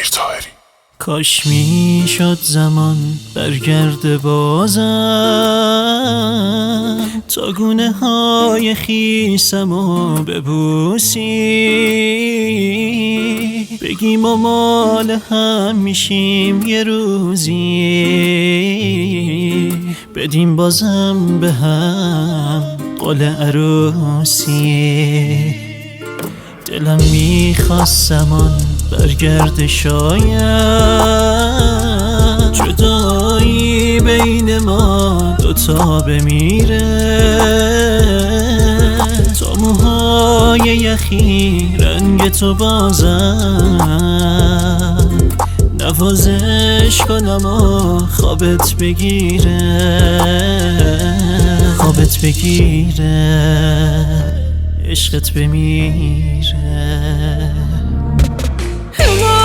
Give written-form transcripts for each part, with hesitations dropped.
امیر طاهری. کاش میشد زمان برگرده بازم تا گونه های خیسمو ببوسی، بگیم ما مال هم میشیم یه روزی، بدیم بازم به هم قول عروسی. دلم میخواست زمان برگرده شاید جدایی بین ما دوتا بمیره، تا موهای یخی رنگ تو بازم نوازش کنم و خوابت بگیره، خوابت بگیره، عشقت بمیره. الهی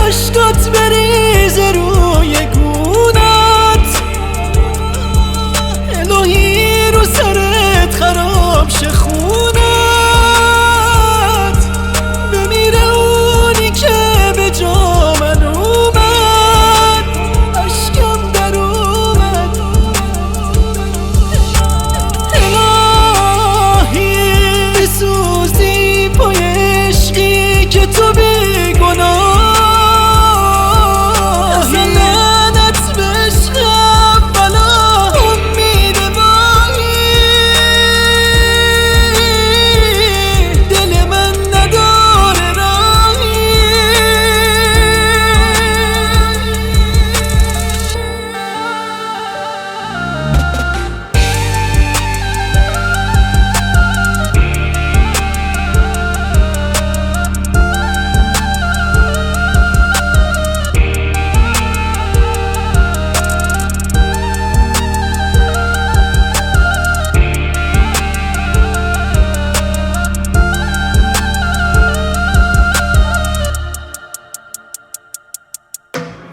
عشقت بریزه روی گونت، الهی رو سرت خراب شه خونت، بمیره اونی که به جا من اومد، عشقم در اومد. الهی بسوزی پای عشقی که تو بیگناه،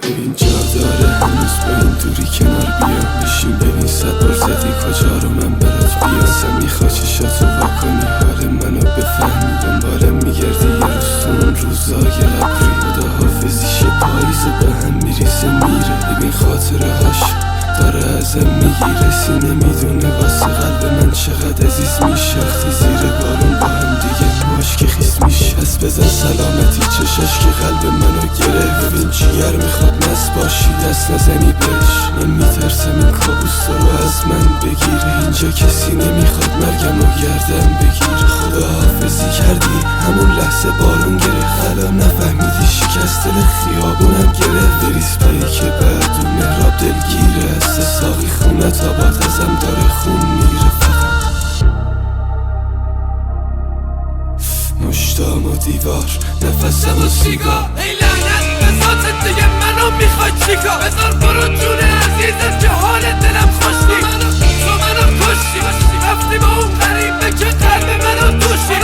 ببین جا داره هنوز با این دوری کنار بیام بشین، ببین 100 بار زدی کجا رو من برات بیام، اصلا میخوای چشاتو واکنی حال منو بفهمی، دنبالم میگردی یه روز تو اون روزای ابری، خداحافظی شه پاییزه به هم میریزه میره، ببین خاطره هاش داره ازم میگیره، سینه میدونه واسه قلب من چقدر عزیز میشه، وقتی زیر بارون با هم دیگه موهاش که خیس میشه، از بزن سلامتی چشاش که قلب منو گرفت، ببین جیگر میخواد مست باشی دست نزنی بهش، من میترسم این کابوس رو از من بگیره، اینجا کسی نمیخواد مرگم رو گردم بگیره، خداحافظی کردی همون لحظه بارون گرفت، الان نفهمیدی شکست دل خیابونم گرفت، بریز پایی که بعد اون مهراب دلگیره، از ساقی خونت آباد ازم داره خون میره، فقط مشتام و دیوار نفسم و سیگار، ای لعنت به ذاتت دیگه منو میخوای چیکار، بذار برو جون عزیزت که حال دلم خوشی، تو منو کشتی رفتی با اون غریبه که قلب منو دوشی،